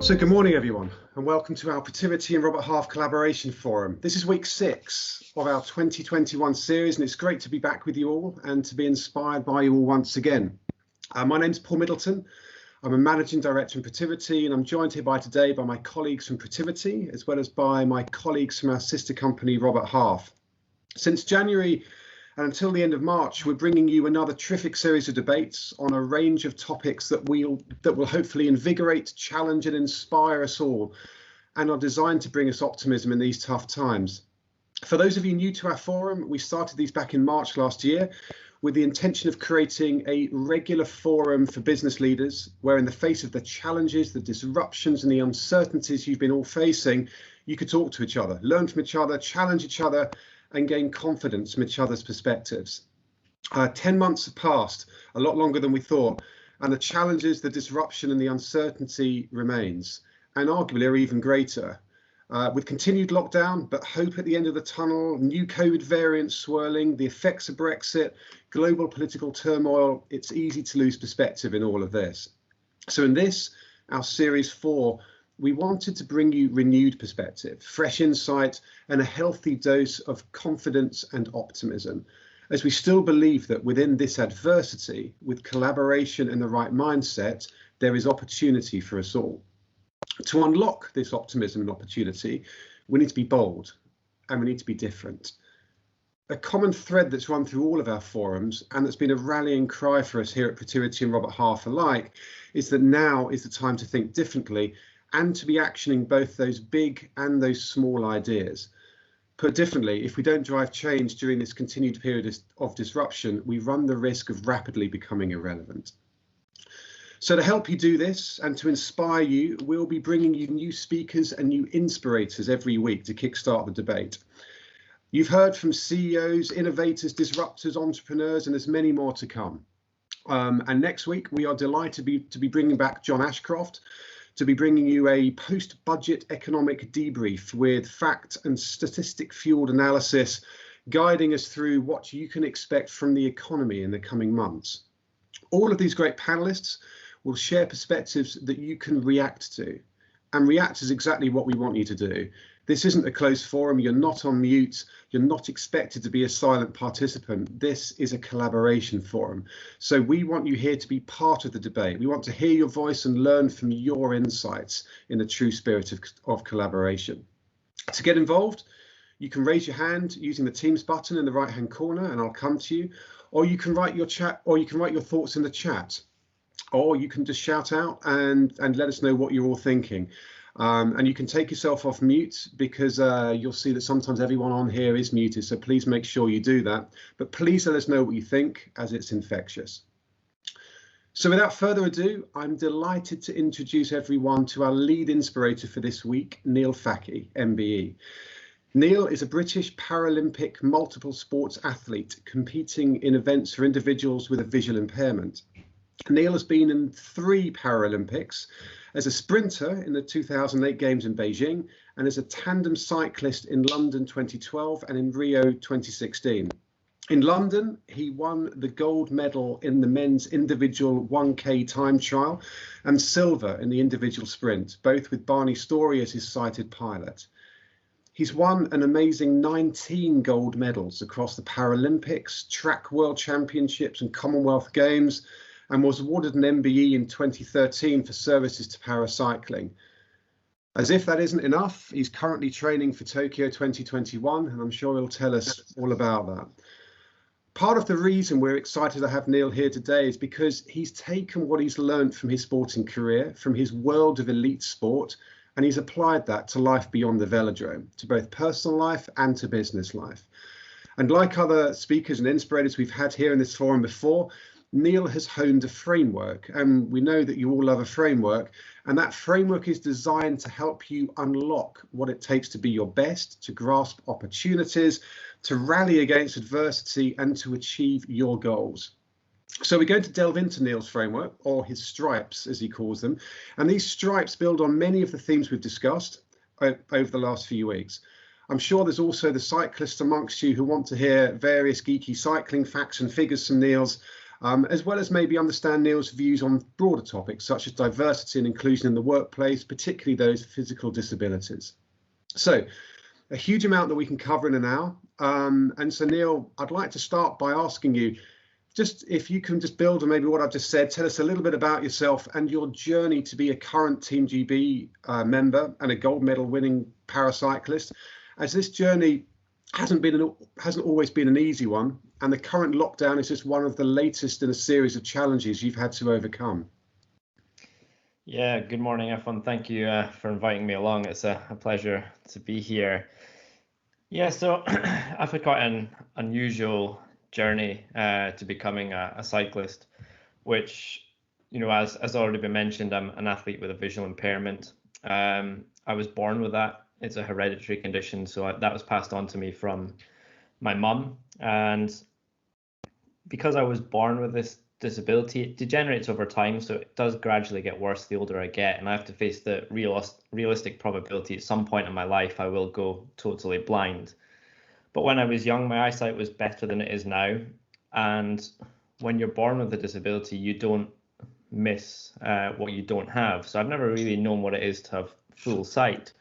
So good morning, everyone, and welcome to our Protiviti and Robert Half Collaboration Forum. This is week 6 of our 2021 series, and it's great to be back with you all and to be inspired by you all once again. My name's Paul Middleton. I'm a Managing Director in Protiviti, and I'm joined here today by my colleagues from Protiviti, as well as by my colleagues from our sister company, Robert Half. Since January and until the end of March, we're bringing you another terrific series of debates on a range of topics that will hopefully invigorate, challenge and inspire us all, and are designed to bring us optimism in these tough times. For those of you new to our forum, we started these back in March last year with the intention of creating a regular forum for business leaders, where in the face of the challenges, the disruptions and the uncertainties you've been all facing, you could talk to each other, learn from each other, challenge each other, and gain confidence from each other's perspectives. 10 months have passed, a lot longer than we thought, and the challenges, the disruption and the uncertainty remains, and arguably are even greater. With continued lockdown, but hope at the end of the tunnel, new COVID variants swirling, the effects of Brexit, global political turmoil, it's easy to lose perspective in all of this. So in this, our series 4, we wanted to bring you renewed perspective, fresh insight and a healthy dose of confidence and optimism, as we still believe that within this adversity, with collaboration and the right mindset, there is opportunity for us all. To unlock this optimism and opportunity, we need to be bold and we need to be different. A common thread that's run through all of our forums, and that's been a rallying cry for us here at Protiviti and Robert Half alike, is that now is the time to think differently and to be actioning both those big and those small ideas. Put differently, if we don't drive change during this continued period of disruption, we run the risk of rapidly becoming irrelevant. So to help you do this and to inspire you, we'll be bringing you new speakers and new inspirators every week to kickstart the debate. You've heard from CEOs, innovators, disruptors, entrepreneurs, and there's many more to come. And next week, we are delighted to be bringing back John Ashcroft, to be bringing you a post-budget economic debrief with fact and statistic fueled analysis, guiding us through what you can expect from the economy in the coming months. All of these great panelists will share perspectives that you can react to, and react is exactly what we want you to do. This isn't a closed forum, you're not on mute, you're not expected to be a silent participant. This is a collaboration forum. So we want you here to be part of the debate. We want to hear your voice and learn from your insights in the true spirit of collaboration. To get involved, you can raise your hand using the Teams button in the right hand corner and I'll come to you, or you can write your thoughts in the chat, or you can just shout out and let us know what you're all thinking. And you can take yourself off mute because you'll see that sometimes everyone on here is muted, so please make sure you do that. But please let us know what you think, as it's infectious. So without further ado, I'm delighted to introduce everyone to our lead inspirator for this week, Neil Fachie, MBE. Neil is a British Paralympic multiple sports athlete competing in events for individuals with a visual impairment. Neil has been in 3 Paralympics, as a sprinter in the 2008 Games in Beijing, and as a tandem cyclist in London 2012 and in Rio 2016. In London, he won the gold medal in the men's individual 1K time trial and silver in the individual sprint, both with Barney Storey as his sighted pilot. He's won an amazing 19 gold medals across the Paralympics, Track World Championships and Commonwealth Games, and was awarded an MBE in 2013 for services to paracycling. As if that isn't enough, he's currently training for Tokyo 2021, and I'm sure he'll tell us all about that. Part of the reason we're excited to have Neil here today is because he's taken what he's learned from his sporting career, from his world of elite sport, and he's applied that to life beyond the velodrome, to both personal life and to business life. And like other speakers and inspirators we've had here in this forum before, Neil has honed a framework, and we know that you all love a framework, and that framework is designed to help you unlock what it takes to be your best, to grasp opportunities, to rally against adversity, and to achieve your goals. So we're going to delve into Neil's framework, or his stripes as he calls them, and these stripes build on many of the themes we've discussed over the last few weeks. I'm sure there's also the cyclists amongst you who want to hear various geeky cycling facts and figures from Neil's. as well as maybe understand Neil's views on broader topics such as diversity and inclusion in the workplace, particularly those with physical disabilities. So a huge amount that we can cover in an hour. And so Neil, I'd like to start by asking you, just if you can just build on maybe what I've just said, tell us a little bit about yourself and your journey to be a current Team GB member and a gold medal winning paracyclist, as this journey hasn't always been an easy one, and the current lockdown is just one of the latest in a series of challenges you've had to overcome. Yeah, good morning, everyone. Thank you for inviting me along. It's a pleasure to be here. Yeah, so I've had quite an unusual journey to becoming a cyclist, which, as already been mentioned, I'm an athlete with a visual impairment. I was born with that. It's a hereditary condition, so that was passed on to me from my mum. And because I was born with this disability, it degenerates over time, so it does gradually get worse the older I get, and I have to face the realistic probability at some point in my life I will go totally blind. But when I was young, my eyesight was better than it is now, and when you're born with a disability, you don't miss what you don't have. So I've never really known what it is to have full sight,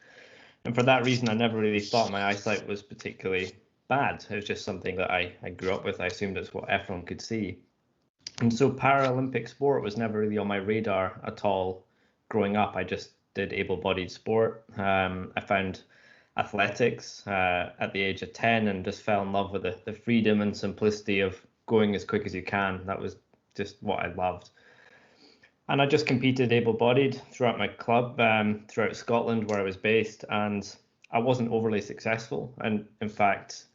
and for that reason I never really thought my eyesight was particularly bad. It was just something that I grew up with. I assumed it's what everyone could see. And so Paralympic sport was never really on my radar at all growing up. I just did able-bodied sport. I found athletics at the age of 10 and just fell in love with the freedom and simplicity of going as quick as you can. That was just what I loved. And I just competed able-bodied throughout my club, throughout Scotland where I was based, and I wasn't overly successful. And in fact,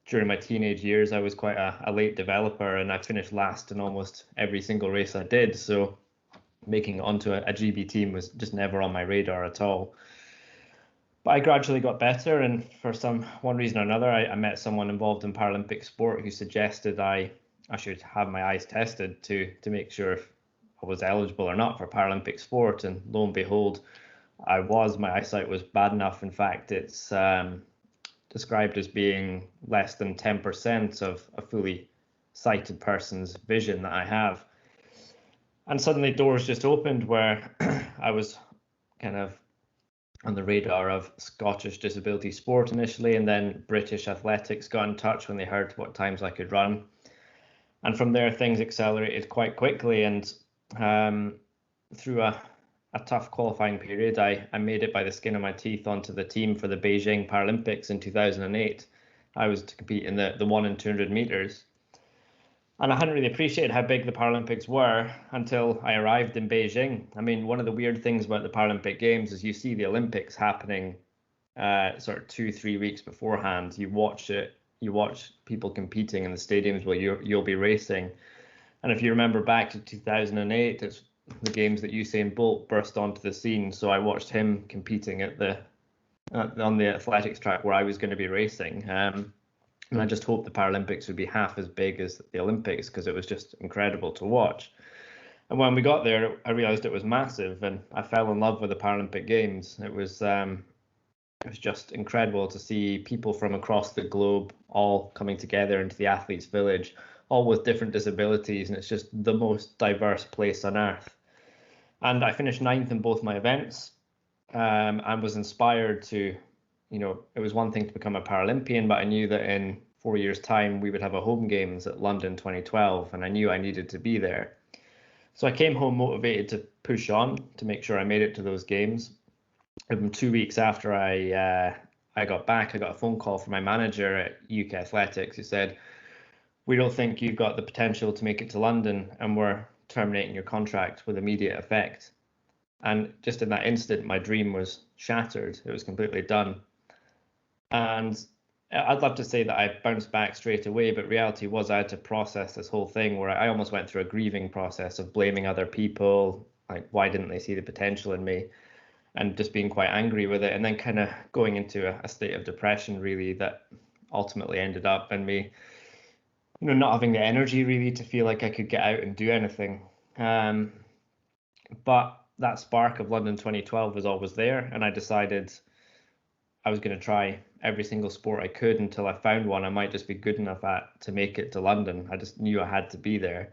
during my teenage years, I was quite a late developer, and I finished last in almost every single race I did. So making it onto a GB team was just never on my radar at all. But I gradually got better, and for one reason or another, I met someone involved in Paralympic sport who suggested I should have my eyes tested to make sure if I was eligible or not for Paralympic sport. And lo and behold, I was. My eyesight was bad enough. In fact, it's described as being less than 10% of a fully sighted person's vision that I have. And suddenly doors just opened where I was kind of on the radar of Scottish disability sport initially, and then British athletics got in touch when they heard what times I could run. And from there, things accelerated quite quickly. And through a tough qualifying period, I made it by the skin of my teeth onto the team for the Beijing Paralympics in 2008. I was to compete in the 1 in 200 meters. And I hadn't really appreciated how big the Paralympics were until I arrived in Beijing. I mean, one of the weird things about the Paralympic Games is you see the Olympics happening sort of 2-3 weeks beforehand. You watch it, you watch people competing in the stadiums where you'll be racing. And if you remember back to 2008, it's the games that Usain Bolt burst onto the scene. So I watched him competing on the athletics track where I was going to be racing. And I just hoped the Paralympics would be half as big as the Olympics, because it was just incredible to watch. And when we got there, I realized it was massive, and I fell in love with the Paralympic Games. It was just incredible to see people from across the globe all coming together into the athletes' village, all with different disabilities, and it's just the most diverse place on earth. And I finished 9th in both my events, and was inspired to, it was one thing to become a Paralympian, but I knew that in 4 years' time we would have a home games at London 2012, and I knew I needed to be there. So I came home motivated to push on to make sure I made it to those games. And 2 weeks after I got back, I got a phone call from my manager at UK Athletics who said, "We don't think you've got the potential to make it to London, and we're terminating your contract with immediate effect." And just in that instant, my dream was shattered. It was completely done. And I'd love to say that I bounced back straight away, but reality was I had to process this whole thing where I almost went through a grieving process of blaming other people, like why didn't they see the potential in me, and just being quite angry with it, and then kind of going into a state of depression really that ultimately ended up in me, not having the energy really to feel like I could get out and do anything. But that spark of London 2012 was always there, and I decided I was going to try every single sport I could until I found one I might just be good enough at to make it to London. I just knew I had to be there.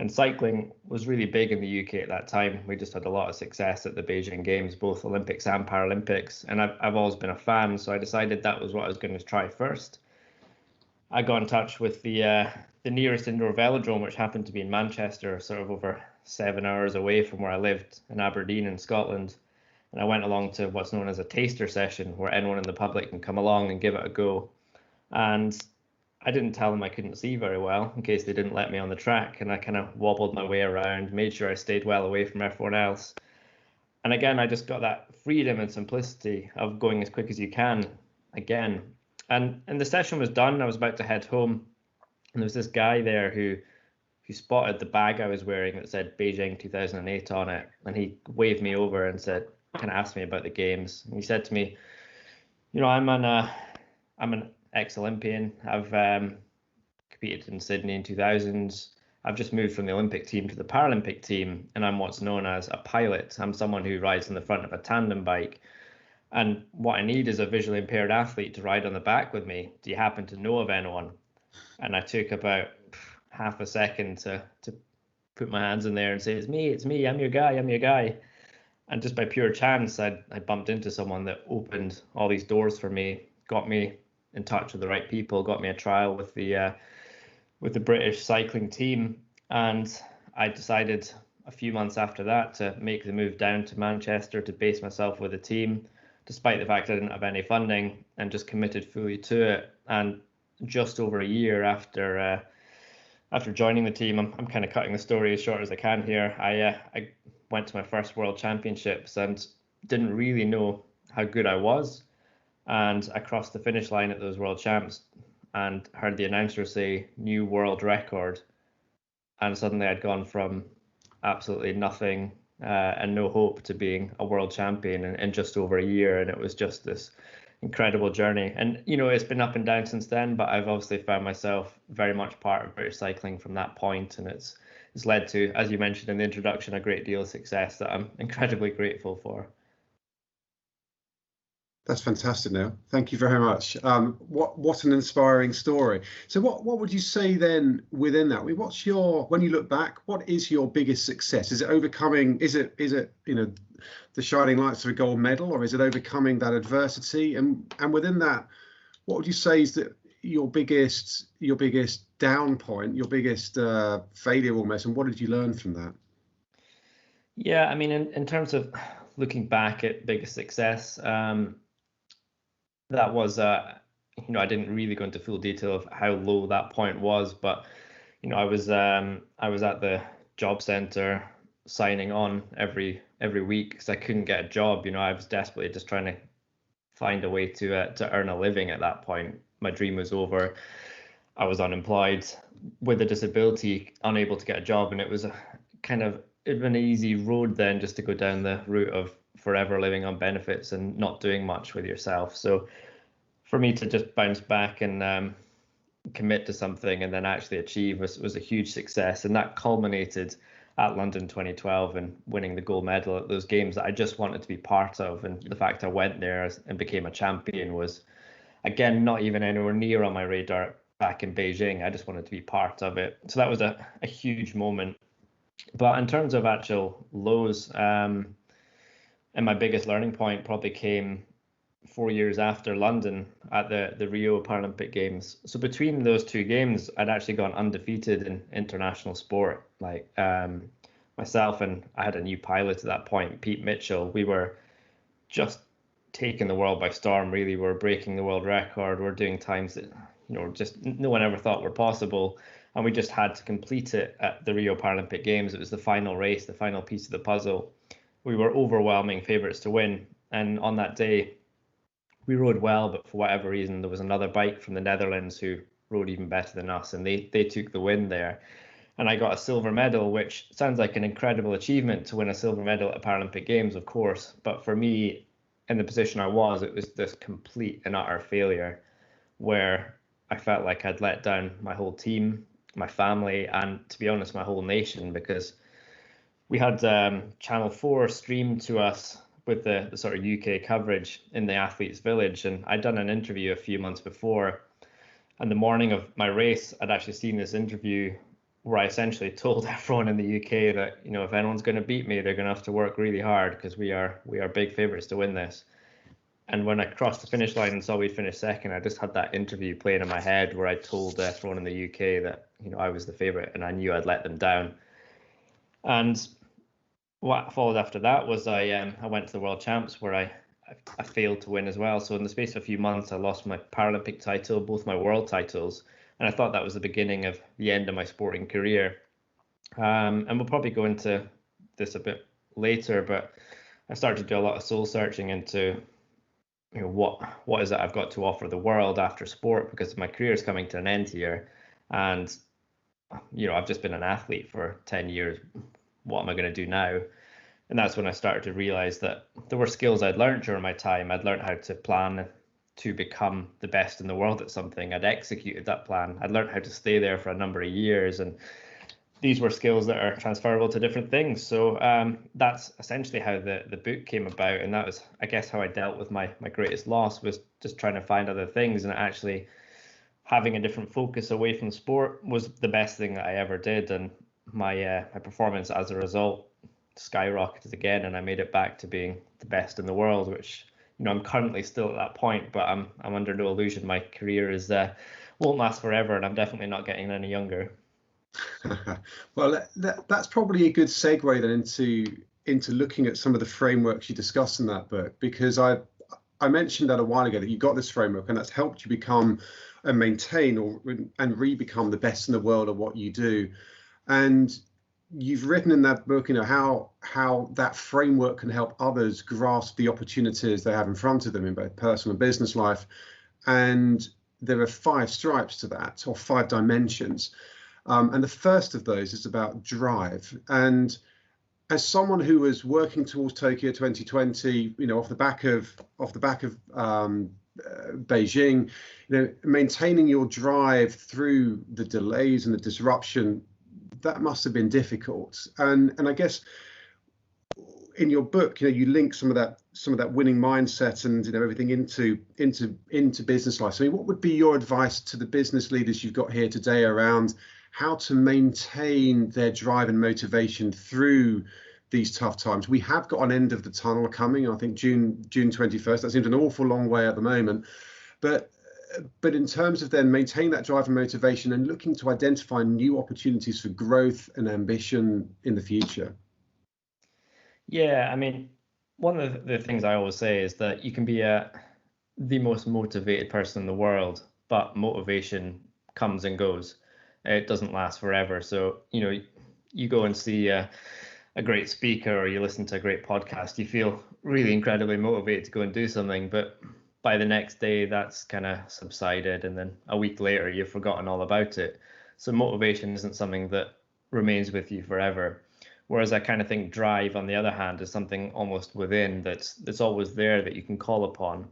And cycling was really big in the UK at that time. We just had a lot of success at the Beijing Games, both Olympics and Paralympics. And I've always been a fan, so I decided that was what I was going to try first. I got in touch with the nearest indoor velodrome, which happened to be in Manchester, sort of over 7 hours away from where I lived in Aberdeen in Scotland. And I went along to what's known as a taster session, where anyone in the public can come along and give it a go. And I didn't tell them I couldn't see very well in case they didn't let me on the track. And I kind of wobbled my way around, made sure I stayed well away from everyone else. And again, I just got that freedom and simplicity of going as quick as you can again. And the session was done. I was about to head home. And there was this guy there who spotted the bag I was wearing that said Beijing 2008 on it. And he waved me over and said, kind of asked me about the games. And he said to me, I'm an ex-Olympian. I've competed in Sydney in 2000. I've just moved from the Olympic team to the Paralympic team, and I'm what's known as a pilot. I'm someone who rides in the front of a tandem bike. And what I need is a visually impaired athlete to ride on the back with me. Do you happen to know of anyone? And I took about half a second to put my hands in there and say, it's me, I'm your guy. And just by pure chance, I bumped into someone that opened all these doors for me, got me in touch with the right people, got me a trial with the British cycling team. And I decided a few months after that to make the move down to Manchester to base myself with the team, despite the fact I didn't have any funding, and just committed fully to it. And just over a year after joining the team, I'm kind of cutting the story as short as I can here. I went to my first World Championships and didn't really know how good I was. And I crossed the finish line at those World Champs and heard the announcer say new world record. And suddenly I'd gone from absolutely nothing and no hope to being a world champion in just over a year. And it was just this incredible journey. And, it's been up and down since then, but I've obviously found myself very much part of British cycling from that point. And it's led to, as you mentioned in the introduction, a great deal of success that I'm incredibly grateful for. That's fantastic, Neil. Thank you very much. What an inspiring story. So what would you say then within that? When you look back, what is your biggest success? Is it overcoming, is it the shining lights of a gold medal, or is it overcoming that adversity? And within that, what would you say is that your biggest down point, your biggest failure almost, and what did you learn from that? Yeah, I mean, in terms of looking back at biggest success, that was, I didn't really go into full detail of how low that point was, but, I was at the job center signing on every week because I couldn't get a job. I was desperately just trying to find a way to earn a living at that point. My dream was over. I was unemployed with a disability, unable to get a job, and it was an easy road then just to go down the route of forever living on benefits and not doing much with yourself. So for me to just bounce back and commit to something and then actually achieve was a huge success. And that culminated at London 2012 and winning the gold medal at those games that I just wanted to be part of. And the fact I went there and became a champion was, again, not even anywhere near on my radar back in Beijing. I just wanted to be part of it. So that was a huge moment. But in terms of actual lows, and my biggest learning point probably came 4 years after London at the Rio Paralympic Games. So between those two games, I'd actually gone undefeated in international sport. Like myself, and I had a new pilot at that point, Pete Mitchell. We were just taking the world by storm, really. We're breaking the world record. We're doing times that, just no one ever thought were possible. And we just had to complete it at the Rio Paralympic Games. It was the final race, the final piece of the puzzle. We were overwhelming favourites to win. And on that day, we rode well, but for whatever reason, there was another bike from the Netherlands who rode even better than us, and they took the win there. And I got a silver medal, which sounds like an incredible achievement to win a silver medal at Paralympic Games, of course. But for me, in the position I was, it was this complete and utter failure where I felt like I'd let down my whole team, my family, and to be honest, my whole nation, because we had Channel 4 streamed to us with the sort of UK coverage in the athletes' village. And I'd done an interview a few months before. And the morning of my race, I'd actually seen this interview where I essentially told everyone in the UK that, if anyone's going to beat me, they're going to have to work really hard because we are big favourites to win this. And when I crossed the finish line and saw we'd finished second, I just had that interview playing in my head where I told everyone in the UK that, I was the favourite and I knew I'd let them down. And what followed after that was I went to the World Champs where I failed to win as well. So in the space of a few months, I lost my Paralympic title, both my world titles, and I thought that was the beginning of the end of my sporting career. And we'll probably go into this a bit later, but I started to do a lot of soul searching into what is it I've got to offer the world after sport, because my career is coming to an end here, and I've just been an athlete for 10 years. What am I going to do now? And that's when I started to realize that there were skills I'd learned during my time. I'd learned how to plan to become the best in the world at something. I'd executed that plan. I'd learned how to stay there for a number of years. And these were skills that are transferable to different things. So that's essentially how the book came about. And that was, I guess, how I dealt with my greatest loss, was just trying to find other things. And actually having a different focus away from sport was the best thing that I ever did. And my performance as a result skyrocketed again, and I made it back to being the best in the world, which I'm currently still at that point, but I'm under no illusion my career is won't last forever, and I'm definitely not getting any younger. Well, that's probably a good segue then into looking at some of the frameworks you discuss in that book, because I mentioned that a while ago that you got this framework and that's helped you become and maintain and re-become the best in the world at what you do. And you've written in that book, how that framework can help others grasp the opportunities they have in front of them in both personal and business life. And there are 5 stripes to that, or 5 dimensions. And the first of those is about drive. And as someone who was working towards Tokyo 2020, off the back of Beijing, maintaining your drive through the delays and the disruption, that must have been difficult. And I guess in your book, you link some of that winning mindset and everything into business life. So what would be your advice to the business leaders you've got here today around how to maintain their drive and motivation through these tough times? We have got an end of the tunnel coming, I think June 21st. That seems an awful long way at the moment, but in terms of then maintaining that drive and motivation and looking to identify new opportunities for growth and ambition in the future. Yeah, I mean, one of the things I always say is that you can be the most motivated person in the world, but motivation comes and goes. It doesn't last forever. So, you go and see a great speaker or you listen to a great podcast, you feel really incredibly motivated to go and do something, but by the next day that's kind of subsided, and then a week later you've forgotten all about it. So motivation isn't something that remains with you forever. Whereas I kind of think drive, on the other hand, is something almost within that's always there that you can call upon.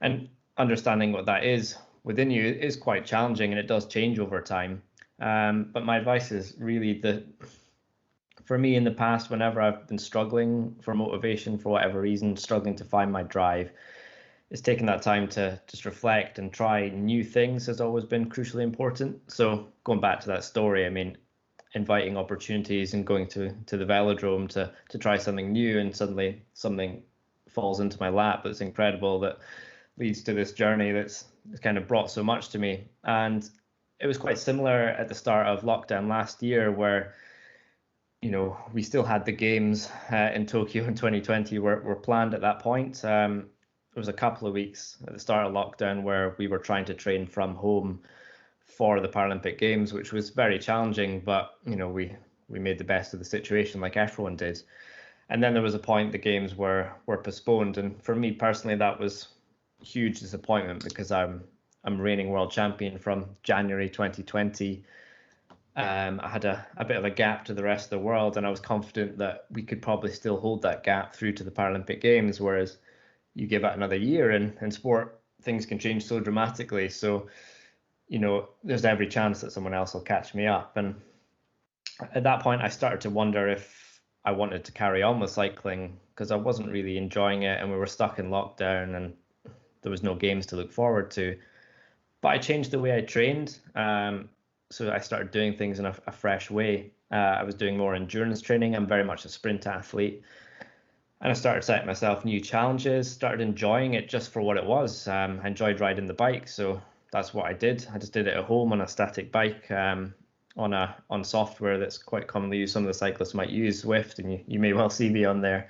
And understanding what that is within you is quite challenging, and it does change over time. But my advice is really that for me in the past, whenever I've been struggling for motivation for whatever reason, struggling to find my drive, it's taking that time to just reflect and try new things has always been crucially important. So going back to that story, I mean, inviting opportunities and going to the velodrome to try something new, and suddenly something falls into my lap that's incredible, that leads to this journey that's kind of brought so much to me. And it was quite similar at the start of lockdown last year, where we still had the games in Tokyo in 2020 were planned at that point. There was a couple of weeks at the start of lockdown where we were trying to train from home for the Paralympic Games, which was very challenging, but we made the best of the situation like everyone did. And then there was a point the games were postponed, and for me personally that was huge disappointment, because I'm reigning world champion from January 2020. I had a bit of a gap to the rest of the world, and I was confident that we could probably still hold that gap through to the Paralympic Games, whereas you give it another year and in sport things can change so dramatically. So there's every chance that someone else will catch me up. And at that point I started to wonder if I wanted to carry on with cycling, because I wasn't really enjoying it and we were stuck in lockdown and there was no games to look forward to. But I changed the way I trained. so I started doing things in a fresh way. I was doing more endurance training. I'm very much a sprint athlete. And I started setting myself new challenges, started enjoying it just for what it was. I enjoyed riding the bike, so that's what I did. I just did it at home on a static bike, on software that's quite commonly used. Some of the cyclists might use Swift, and you may well see me on there.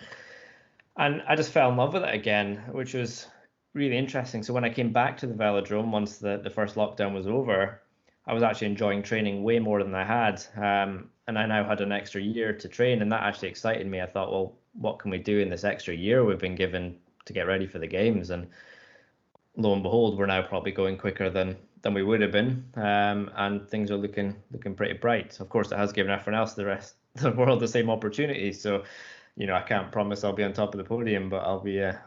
And I just fell in love with it again, which was really interesting. So when I came back to the velodrome once the first lockdown was over, I was actually enjoying training way more than I had. And I now had an extra year to train, and that actually excited me. I thought, well, what can we do in this extra year we've been given to get ready for the games? And lo and behold, we're now probably going quicker than we would have been, and things are looking pretty bright. Of course, it has given everyone else, the rest of the world, the same opportunity. So, I can't promise I'll be on top of the podium, but I'll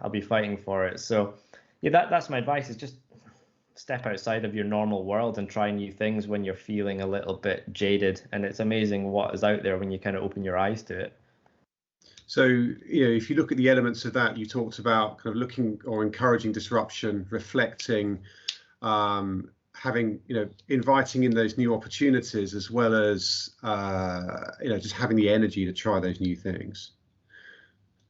be fighting for it. So, yeah, that's my advice: is just step outside of your normal world and try new things when you're feeling a little bit jaded. And it's amazing what is out there when you kind of open your eyes to it. So, if you look at the elements of that, you talked about kind of looking or encouraging disruption, reflecting, having, inviting in those new opportunities, as well as, just having the energy to try those new things.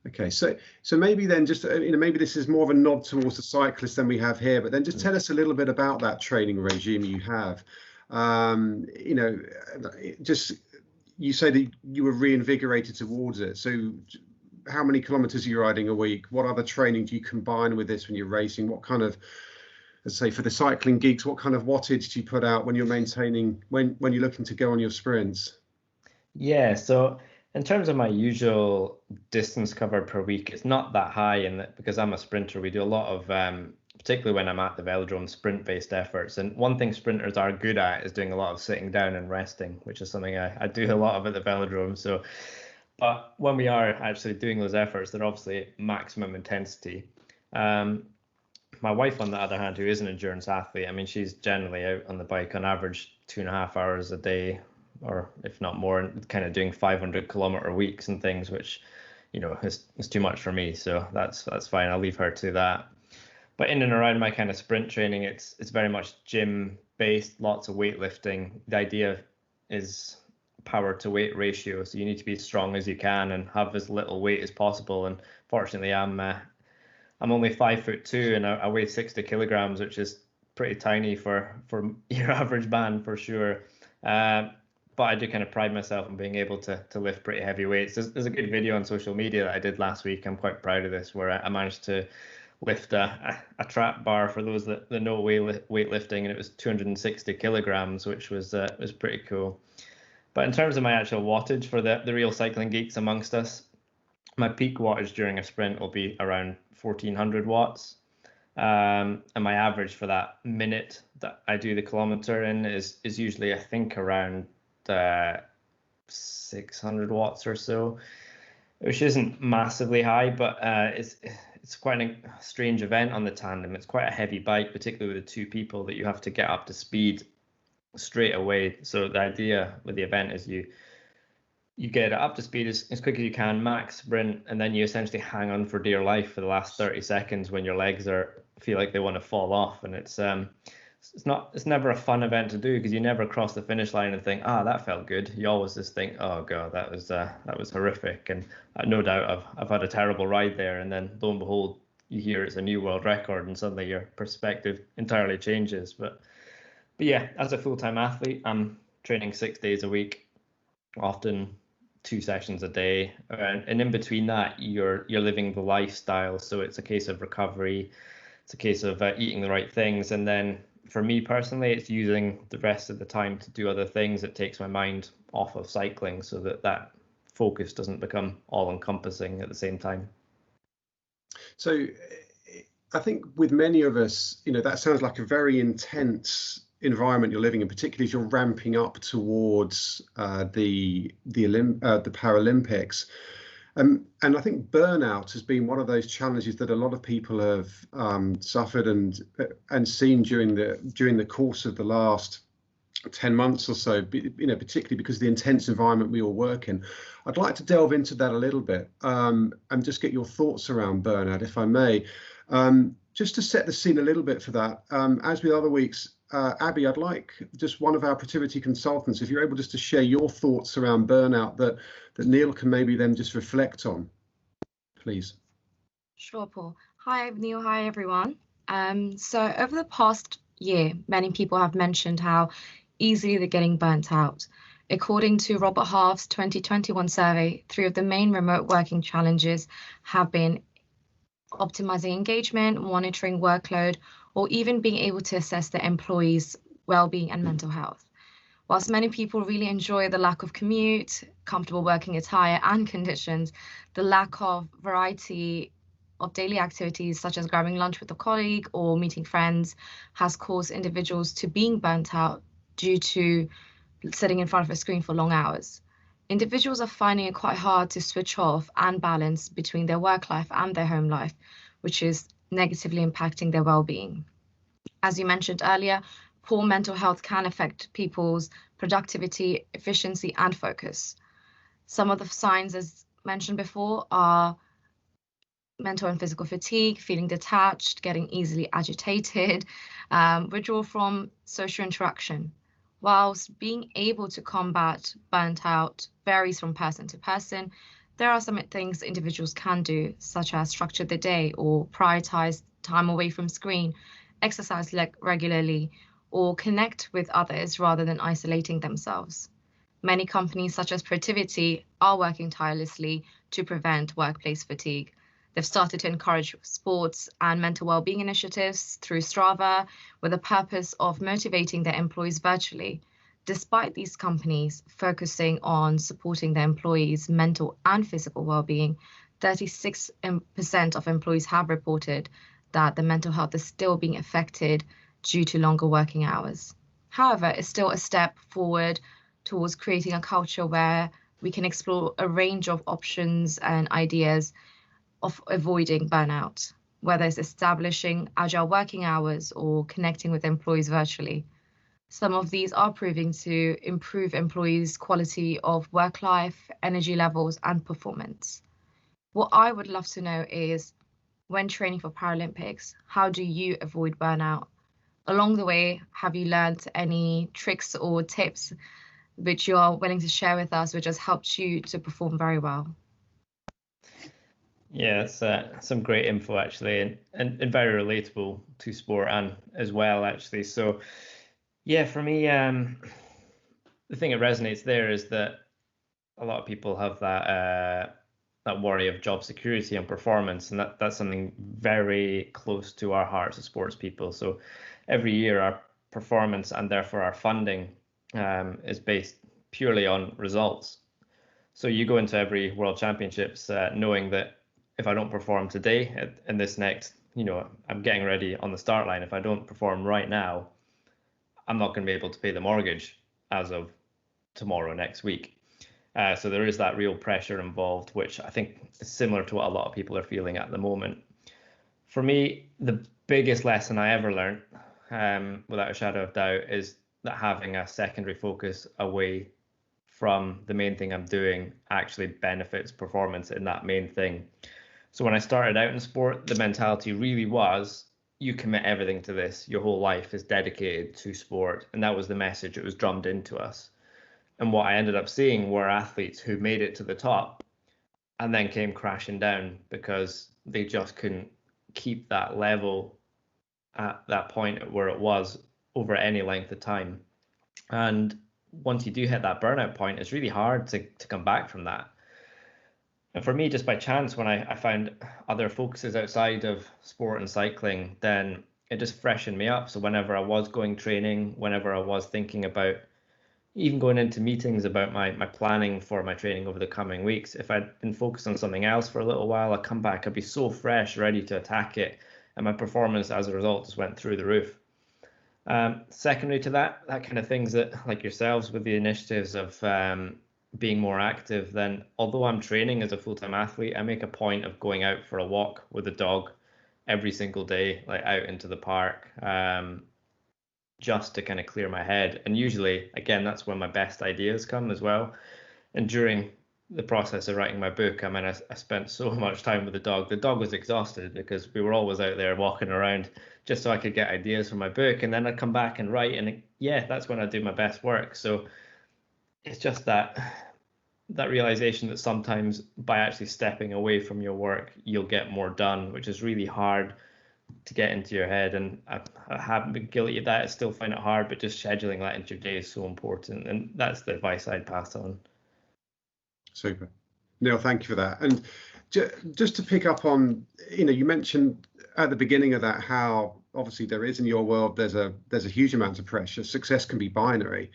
Okay, so maybe then just, maybe this is more of a nod towards the cyclist than we have here, but then just tell us a little bit about that training regime you have. Just, you say that you were reinvigorated towards it. So how many kilometers are you riding a week? What other training do you combine with this when you're racing? What kind of, let's say for the cycling geeks, what kind of wattage do you put out when you're maintaining, when you're looking to go on your sprints? Yeah, so in terms of my usual distance covered per week, it's not that high, and because I'm a sprinter, we do a lot of, particularly when I'm at the velodrome, sprint-based efforts. And one thing sprinters are good at is doing a lot of sitting down and resting, which is something I do a lot of at the velodrome. So, but when we are actually doing those efforts, they're obviously maximum intensity. My wife, on the other hand, who is an endurance athlete, I mean, she's generally out on the bike on average 2.5 hours a day, or if not more, and kind of doing 500-kilometer weeks and things, which, is too much for me. So that's fine. I'll leave her to that. But in and around my kind of sprint training, it's very much gym based, lots of weightlifting. The idea is power to weight ratio, so you need to be as strong as you can and have as little weight as possible. And fortunately, I'm only 5'2" and I weigh 60 kilograms, which is pretty tiny for your average man for sure. But I do kind of pride myself on being able to lift pretty heavy weights. There's a good video on social media that I did last week. I'm quite proud of this, where I managed to lift a trap bar, for those that know weightlifting, and it was 260 kilograms, which was pretty cool. But in terms of my actual wattage for the real cycling geeks amongst us, my peak wattage during a sprint will be around 1400 watts. And my average for that minute that I do the kilometer in is usually, I think, around 600 watts or so, which isn't massively high, but it's quite a strange event on the tandem. It's quite a heavy bike, particularly with the two people, that you have to get up to speed straight away. So the idea with the event is you get it up to speed as quick as you can, max sprint, and then you essentially hang on for dear life for the last 30 seconds when your legs feel like they want to fall off. And it's never a fun event to do, because you never cross the finish line and think, that felt good. You always just think, oh god, that was horrific. And no doubt I've had a terrible ride there, and then lo and behold, you hear it's a new world record, and suddenly your perspective entirely changes. But yeah, as a full-time athlete, I'm training 6 days a week, often 2 sessions a day, and in between that you're living the lifestyle. So it's a case of recovery, it's a case of eating the right things, and then for me personally, it's using the rest of the time to do other things that takes my mind off of cycling, so that focus doesn't become all encompassing at the same time. So I think with many of us, that sounds like a very intense environment you're living in, particularly as you're ramping up towards the Paralympics. And I think burnout has been one of those challenges that a lot of people have suffered and seen during the course of the last 10 months or so, particularly because of the intense environment we all work in. I'd like to delve into that a little bit and just get your thoughts around burnout, if I may. Just to set the scene a little bit for that, as with other weeks, Abby, I'd like just one of our Protivity consultants, if you're able just to share your thoughts around burnout that Neil can maybe then just reflect on, please. Sure, Paul. Hi, Neil. Hi, everyone. So over the past year, many people have mentioned how easily they're getting burnt out. According to Robert Half's 2021 survey, 3 of the main remote working challenges have been optimizing engagement, monitoring workload, or even being able to assess their employees' well-being and mental health. Whilst many people really enjoy the lack of commute, comfortable working attire and conditions, the lack of variety of daily activities such as grabbing lunch with a colleague or meeting friends has caused individuals to being burnt out due to sitting in front of a screen for long hours. Individuals are finding it quite hard to switch off and balance between their work life and their home life, which is negatively impacting their well-being. As you mentioned earlier, poor mental health can affect people's productivity, efficiency, and focus. Some of the signs, as mentioned before, are mental and physical fatigue, feeling detached, getting easily agitated, withdrawal from social interaction. Whilst being able to combat burnt out varies from person to person, there are some things individuals can do, such as structure the day or prioritize time away from screen, exercise regularly, or connect with others rather than isolating themselves. Many companies, such as Protivity, are working tirelessly to prevent workplace fatigue. They've started to encourage sports and mental well-being initiatives through Strava with the purpose of motivating their employees virtually. Despite these companies focusing on supporting their employees' mental and physical well-being, 36% of employees have reported that the mental health is still being affected due to longer working hours. However, it's still a step forward towards creating a culture where we can explore a range of options and ideas of avoiding burnout, whether it's establishing agile working hours or connecting with employees virtually. Some of these are proving to improve employees' quality of work life, energy levels, and performance. What I would love to know is, when training for Paralympics, how do you avoid burnout? Along the way, have you learned any tricks or tips which you are willing to share with us, which has helped you to perform very well? Yeah, it's some great info actually, and very relatable to sport and as well actually. So yeah, for me, the thing that resonates there is that a lot of people have that worry of job security and performance, and that's something very close to our hearts as sports people. So every year our performance and therefore our funding is based purely on results. So you go into every World Championships knowing that if I don't perform today in this next, I'm getting ready on the start line. If I don't perform right now, I'm not going to be able to pay the mortgage as of tomorrow, next week. So there is that real pressure involved, which I think is similar to what a lot of people are feeling at the moment. For me, the biggest lesson I ever learned, without a shadow of doubt, is that having a secondary focus away from the main thing I'm doing actually benefits performance in that main thing. So when I started out in sport, the mentality really was, you commit everything to this. Your whole life is dedicated to sport. And that was the message that was drummed into us. And what I ended up seeing were athletes who made it to the top and then came crashing down because they just couldn't keep that level at that point where it was over any length of time. And once you do hit that burnout point, it's really hard to come back from that. And for me, just by chance, when I found other focuses outside of sport and cycling, then it just freshened me up. So whenever I was going training, whenever I was thinking about even going into meetings about my planning for my training over the coming weeks, if I'd been focused on something else for a little while, I'd come back, I'd be so fresh, ready to attack it. And my performance as a result just went through the roof. Secondary to that kind of things that, like yourselves with the initiatives of being more active, then although I'm training as a full-time athlete, I make a point of going out for a walk with a dog every single day, like out into the park, just to kind of clear my head. And usually, again, that's when my best ideas come as well. And during the process of writing my book, I mean, I spent so much time with the dog. The dog was exhausted because we were always out there walking around just so I could get ideas for my book. And then I'd come back and write, and yeah, that's when I do my best work. So it's just that realization that sometimes by actually stepping away from your work, you'll get more done, which is really hard to get into your head. And I haven't been guilty of that. I still find it hard, but just scheduling that into your day is so important. And that's the advice I'd pass on. Super. Neil, thank you for that. And just to pick up on, you mentioned at the beginning of that how obviously there is in your world, there's a huge amount of pressure. Success can be binary.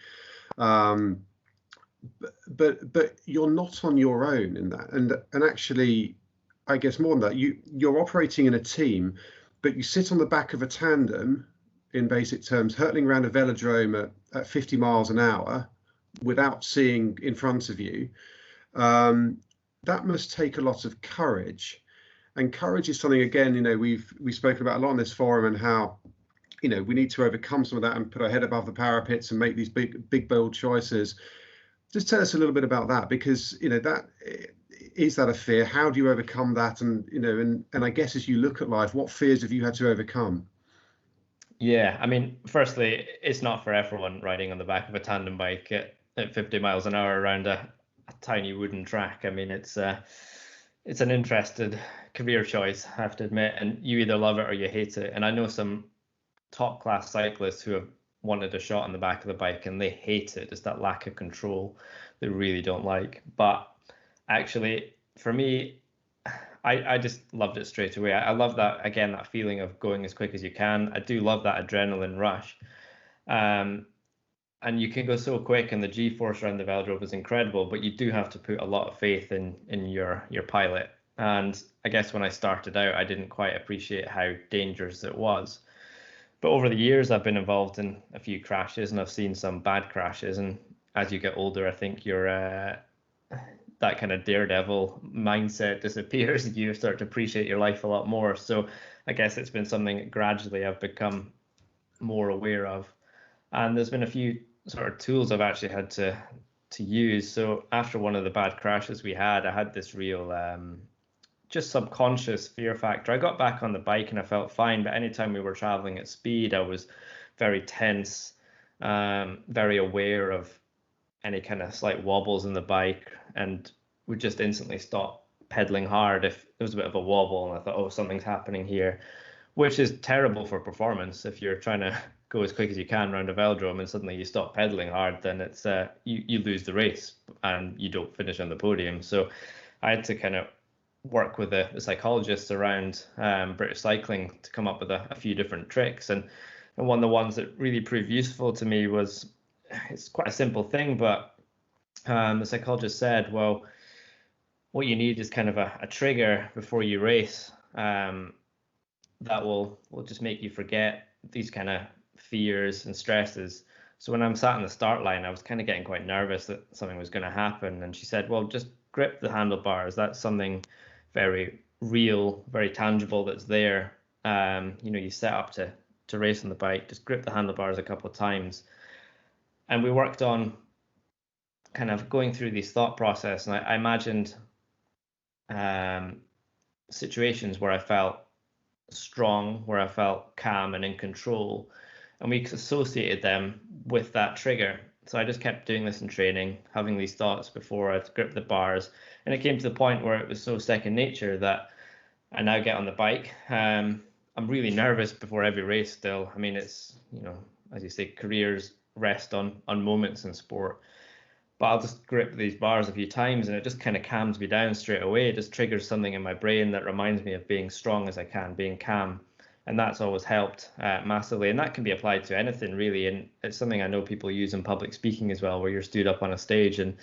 But you're not on your own in that, and actually, I guess more than that, you're operating in a team, but you sit on the back of a tandem, in basic terms, hurtling around a velodrome at 50 miles an hour without seeing in front of you. That must take a lot of courage, and courage is something, again, we've spoken about a lot on this forum, and how we need to overcome some of that and put our head above the parapets and make these big bold choices. Just tell us a little bit about that, because that is that a fear? How do you overcome that? And and I guess as you look at life, what fears have you had to overcome? Yeah, I mean, firstly, it's not for everyone riding on the back of a tandem bike at 50 miles an hour around a tiny wooden track. I mean, it's an interesting career choice, I have to admit, and you either love it or you hate it. And I know some top class cyclists who have wanted a shot on the back of the bike and they hate it. It's that lack of control they really don't like. But actually, for me, I just loved it straight away. I love that, again, that feeling of going as quick as you can. I do love that adrenaline rush. And you can go so quick, and the G-force around the velodrome is incredible, but you do have to put a lot of faith in your pilot. And I guess when I started out, I didn't quite appreciate how dangerous it was. But over the years, I've been involved in a few crashes, and I've seen some bad crashes. And as you get older, I think that kind of daredevil mindset disappears. You start to appreciate your life a lot more. So I guess it's been something that gradually I've become more aware of. And there's been a few sort of tools I've actually had to use. So after one of the bad crashes we had, I had this real just subconscious fear factor. I got back on the bike and I felt fine, but anytime we were traveling at speed, I was very tense, very aware of any kind of slight wobbles in the bike, and would just instantly stop pedaling hard if there was a bit of a wobble and I thought, oh, something's happening here, which is terrible for performance. If you're trying to go as quick as you can around a velodrome and suddenly you stop pedaling hard, then it's you lose the race and you don't finish on the podium. So I had to kind of work with the psychologists around British cycling to come up with a few different tricks. And one of the ones that really proved useful to me was, it's quite a simple thing, but the psychologist said, well, what you need is kind of a trigger before you race that will just make you forget these kind of fears and stresses. So when I'm sat on the start line, I was kind of getting quite nervous that something was going to happen. And she said, well, just grip the handlebars. That's something very real, very tangible that's there. You set up to race on the bike, just grip the handlebars a couple of times. And we worked on kind of going through these thought process. And I imagined situations where I felt strong, where I felt calm and in control. And we associated them with that trigger. So I just kept doing this in training, having these thoughts before I'd grip the bars. And it came to the point where it was so second nature that I now get on the bike. I'm really nervous before every race still. I mean, it's, as you say, careers rest on moments in sport. But I'll just grip these bars a few times and it just kind of calms me down straight away. It just triggers something in my brain that reminds me of being strong as I can, being calm. And that's always helped massively. And that can be applied to anything, really. And it's something I know people use in public speaking as well, where you're stood up on a stage and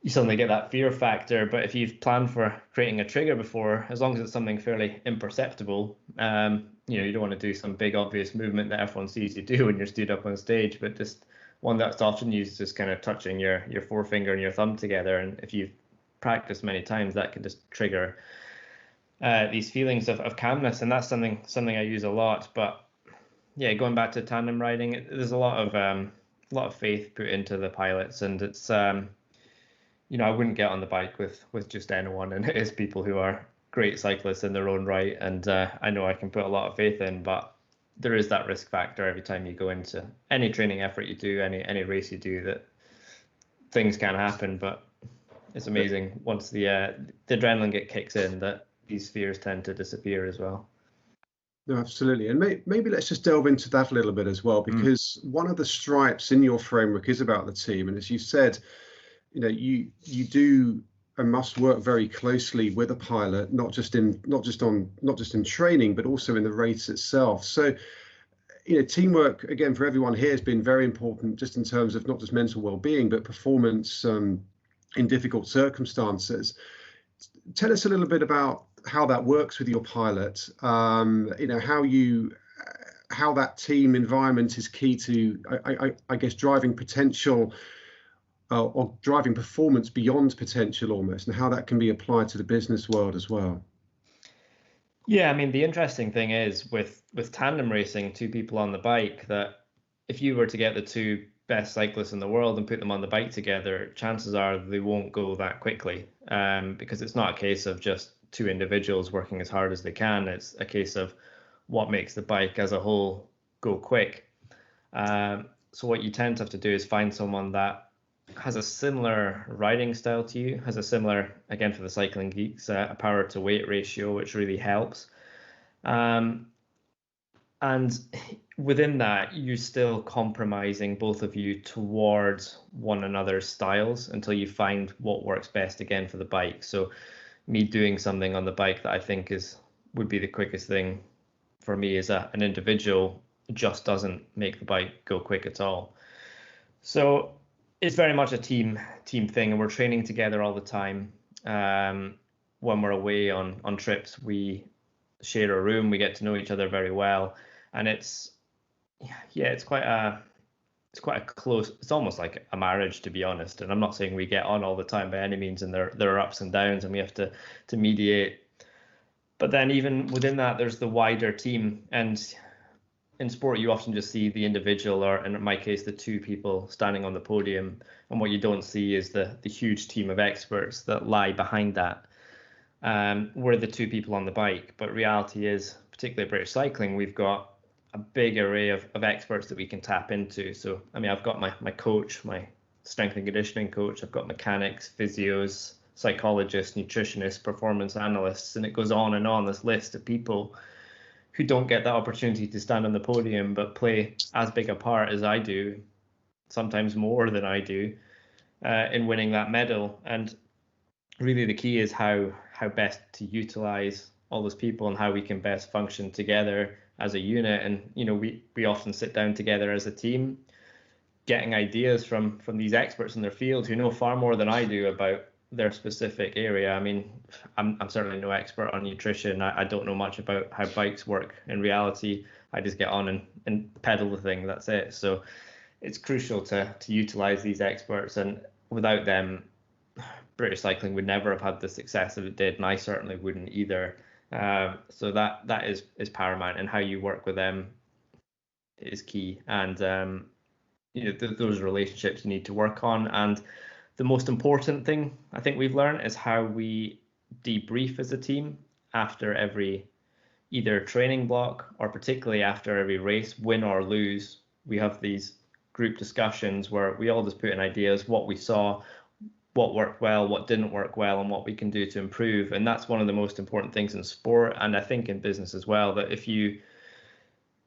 you suddenly get that fear factor. But if you've planned for creating a trigger before, as long as it's something fairly imperceptible, you don't want to do some big obvious movement that everyone sees you do when you're stood up on stage, but just one that's often used is kind of touching your forefinger and your thumb together. And if you've practiced many times, that can just trigger these feelings of calmness. And that's something I use a lot. But yeah, going back to tandem riding, there's a lot of faith put into the pilots, and it's I wouldn't get on the bike with just anyone, and it is people who are great cyclists in their own right, and I know I can put a lot of faith in, but there is that risk factor every time you go into any training effort you do, any race you do, that things can happen. But it's amazing once the adrenaline kicks in that these fears tend to disappear as well. No, absolutely. And maybe let's just delve into that a little bit as well, because one of the stripes in your framework is about the team. And as you said, you do and must work very closely with a pilot, not just in training, but also in the race itself. So, teamwork, again, for everyone here has been very important, just in terms of not just mental well-being, but performance in difficult circumstances. Tell us a little bit about how that works with your pilot. How that team environment is key to, I guess, driving potential or driving performance beyond potential almost, and how that can be applied to the business world as well. Yeah, I mean, the interesting thing is with tandem racing, two people on the bike, that if you were to get the two best cyclists in the world and put them on the bike together, chances are they won't go that quickly, because it's not a case of just two individuals working as hard as they can. It's a case of what makes the bike as a whole go quick. So what you tend to have to do is find someone that has a similar riding style to you, has a similar, again for the cycling geeks, a power to weight ratio, which really helps. And within that, you're still compromising, both of you, towards one another's styles until you find what works best again for the bike. So me doing something on the bike that I think would be the quickest thing for me as an individual just doesn't make the bike go quick at all. So it's very much a team thing, and we're training together all the time. When we're away on trips, we share a room, we get to know each other very well, and it's quite a close, it's almost like a marriage, to be honest. And I'm not saying we get on all the time by any means, and there are ups and downs, and we have to mediate. But then even within that, there's the wider team. And in sport, you often just see the individual, or in my case, the two people standing on the podium. And what you don't see is the huge team of experts that lie behind that. We're the two people on the bike, but reality is, particularly British cycling, we've got a big array of experts that we can tap into. So, I mean, I've got my coach, my strength and conditioning coach, I've got mechanics, physios, psychologists, nutritionists, performance analysts, and it goes on, this list of people who don't get that opportunity to stand on the podium, but play as big a part as I do, sometimes more than I do, in winning that medal. And really the key is how best to utilize all those people and how we can best function together as a unit. And we often sit down together as a team, getting ideas from these experts in their field who know far more than I do about their specific area. I mean, I'm certainly no expert on nutrition. I don't know much about how bikes work in reality. I just get on and pedal the thing, that's it. So it's crucial to utilize these experts, and without them, British cycling would never have had the success that it did, and I certainly wouldn't either. So that is paramount, and how you work with them is key. And those relationships you need to work on. And the most important thing I think we've learned is how we debrief as a team after every either training block, or particularly after every race, win or lose. We have these group discussions where we all just put in ideas, what we saw, what worked well, what didn't work well, and what we can do to improve. And that's one of the most important things in sport, and I think in business as well, that if you,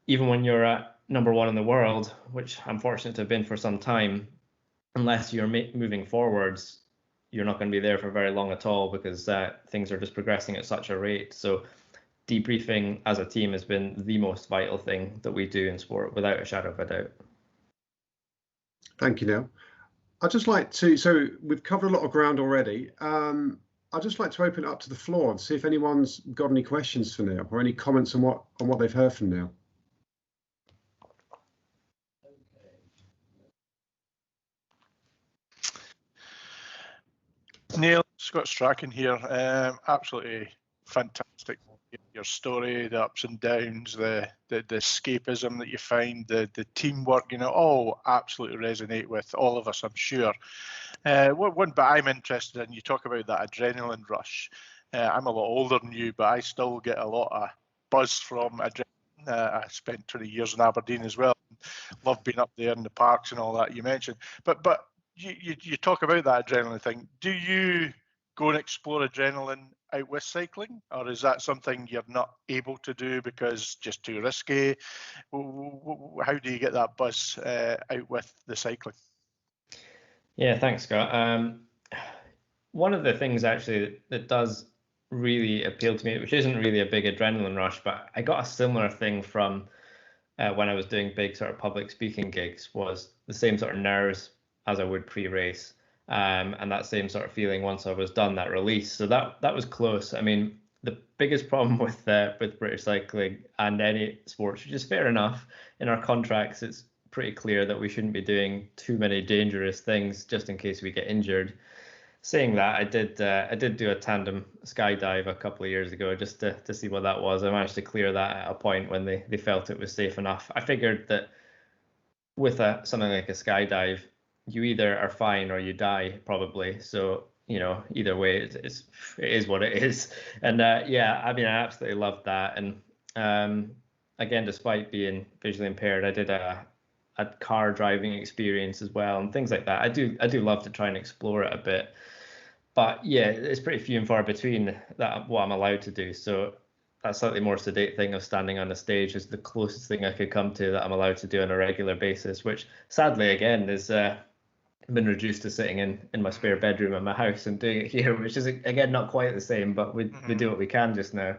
even when you're at number one in the world, which I'm fortunate to have been for some time, unless you're moving forwards, you're not going to be there for very long at all, because things are just progressing at such a rate. So debriefing as a team has been the most vital thing that we do in sport, without a shadow of a doubt. Thank you, Neil. I'd just like to, so we've covered a lot of ground already. I'd just like to open it up to the floor and see if anyone's got any questions for Neil, or any comments on what they've heard from Neil. Neil, Scott Strachan here. Absolutely fantastic. Your story, the ups and downs, the escapism that you find, the teamwork, all absolutely resonate with all of us, I'm sure. One bit I'm interested in, you talk about that adrenaline rush. I'm a lot older than you, but I still get a lot of buzz from adrenaline. I spent 20 years in Aberdeen as well. Love being up there in the parks and all that you mentioned. But you talk about that adrenaline thing. Do you go and explore adrenaline out with cycling, or is that something you're not able to do because just too risky? How do you get that buzz out with the cycling? Yeah, thanks, Scott. One of the things actually that does really appeal to me, which isn't really a big adrenaline rush, but I got a similar thing from when I was doing big sort of public speaking gigs, was the same sort of nerves as I would pre-race, and that same sort of feeling once I was done, that release. So that was close. I mean, the biggest problem with British cycling and any sports, which is fair enough, in our contracts, it's pretty clear that we shouldn't be doing too many dangerous things just in case we get injured. Saying that, I did do a tandem skydive a couple of years ago just to see what that was. I managed to clear that at a point when they felt it was safe enough. I figured that with something like a skydive, you either are fine or you die probably. So either way, it is what it is. And yeah, I mean, I absolutely loved that. And again, despite being visually impaired, I did a car driving experience as well and things like that. I do love to try and explore it a bit. But yeah, it's pretty few and far between that what I'm allowed to do. So that slightly more sedate thing of standing on the stage is the closest thing I could come to that I'm allowed to do on a regular basis, which sadly, again, is been reduced to sitting in my spare bedroom in my house and doing it here, which is, again, not quite the same, but we do what we can just now.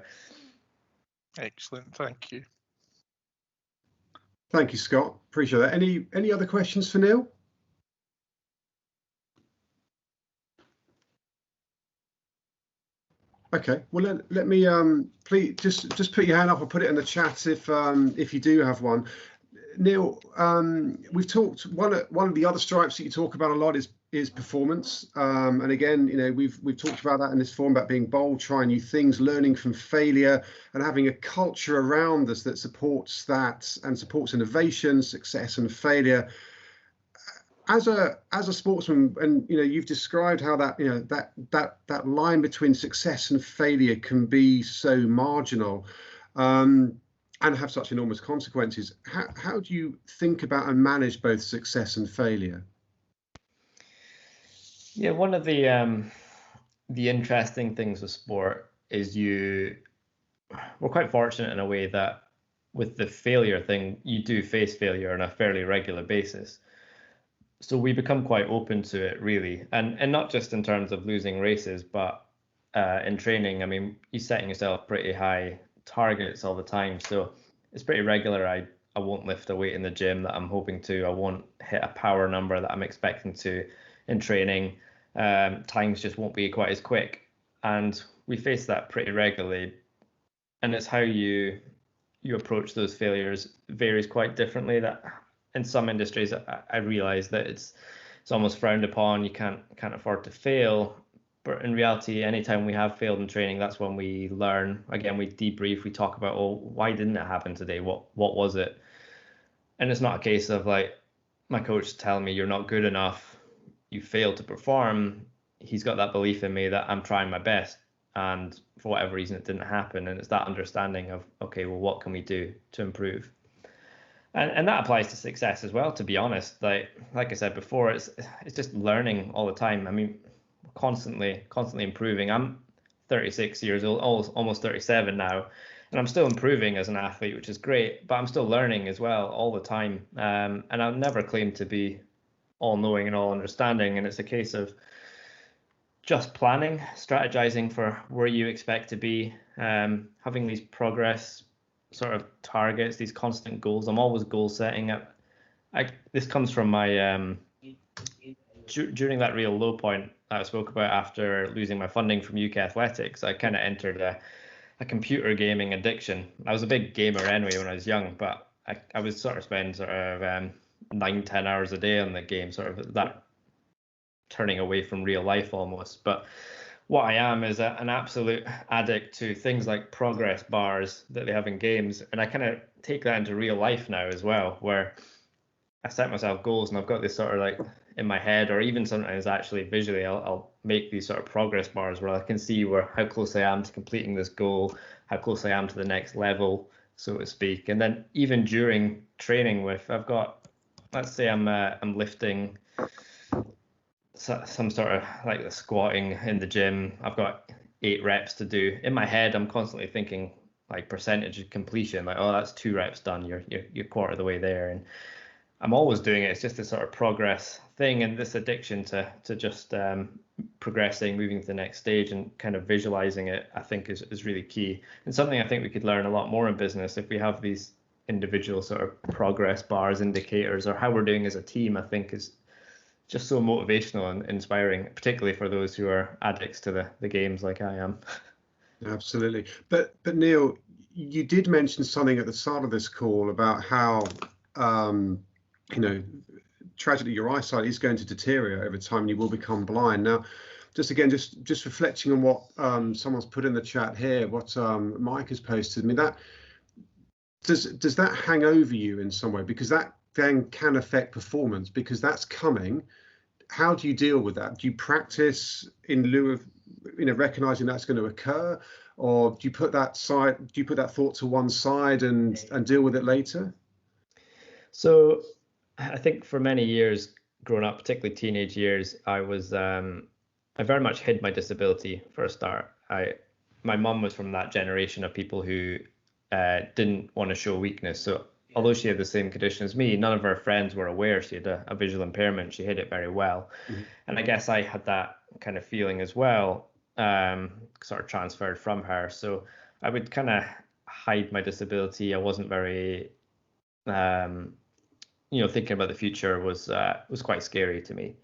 Excellent. Thank you. Thank you, Scott. Appreciate that. Any other questions for Neil? Okay, well let me please just put your hand up or put it in the chat if you do have one. Neil, we've talked one of the other stripes that you talk about a lot is performance, and again, we've talked about that in this forum about being bold, trying new things, learning from failure, and having a culture around us that supports that and supports innovation, success, and failure. As a sportsman, and you've described how that that line between success and failure can be so marginal, and have such enormous consequences. How do you think about and manage both success and failure? Yeah, one of the interesting things with sport is we're quite fortunate in a way that with the failure thing, you do face failure on a fairly regular basis. So we become quite open to it, really, and not just in terms of losing races, but in training. I mean, you're setting yourself pretty high targets all the time, so it's pretty regular. I won't lift a weight in the gym that I'm hoping to. I won't hit a power number that I'm expecting to in training. Times just won't be quite as quick, and we face that pretty regularly. And it's how you approach those failures varies quite differently. That in some industries, I realize that it's almost frowned upon. You can't afford to fail. But in reality, anytime we have failed in training, that's when we learn. Again, we debrief, we talk about, oh, why didn't it happen today? What was it? And it's not a case of like my coach telling me you're not good enough, you failed to perform. He's got that belief in me that I'm trying my best, and for whatever reason it didn't happen. And it's that understanding of, okay, well, what can we do to improve? And that applies to success as well, to be honest. Like I said before, it's just learning all the time. I mean, constantly improving. I'm 36 years old, almost 37 now, and I'm still improving as an athlete, which is great, but I'm still learning as well all the time. And I'll never claim to be all knowing and all understanding. And it's a case of just planning, strategizing for where you expect to be, having these progress sort of targets, these constant goals. I'm always goal setting. This comes from my during that real low point that I spoke about after losing my funding from UK Athletics. I kind of entered a computer gaming addiction. I was a big gamer anyway when I was young, but I was sort of spend sort of 9-10 hours a day on the game, sort of that turning away from real life almost. But what I am is an absolute addict to things like progress bars that they have in games. And I kind of take that into real life now as well, where I set myself goals, and I've got this sort of like in my head, or even sometimes actually visually, I'll make these sort of progress bars where I can see how close I am to completing this goal, how close I am to the next level, so to speak. And then even during training I've got, let's say I'm lifting some sort of like the squatting in the gym. I've got 8 reps to do. In my head, I'm constantly thinking like percentage of completion, like, oh, that's 2 reps done. You're quarter of the way there. And I'm always doing it. It's just a sort of progress thing, and this addiction to just progressing, moving to the next stage, and kind of visualizing it, I think is really key, and something I think we could learn a lot more in business if we have these individual sort of progress bars, indicators, or how we're doing as a team. I think is just so motivational and inspiring, particularly for those who are addicts to the games like I am. Absolutely. But Neil, you did mention something at the start of this call about how tragically your eyesight is going to deteriorate over time and you will become blind. Now, just reflecting on what someone's put in the chat here, what Mike has posted, I mean, that does that hang over you in some way? Because that then can affect performance, because that's coming. How do you deal with that? Do you practice in lieu of recognizing that's going to occur, or do you put that thought to one side and deal with it later? So I think for many years growing up, particularly teenage years, I very much hid my disability for a start. My mum was from that generation of people who didn't want to show weakness. So although she had the same condition as me, none of her friends were aware she had a visual impairment. She hid it very well. Mm-hmm. And I guess I had that kind of feeling as well, sort of transferred from her. So I would kind of hide my disability. I wasn't very thinking about the future was quite scary to me,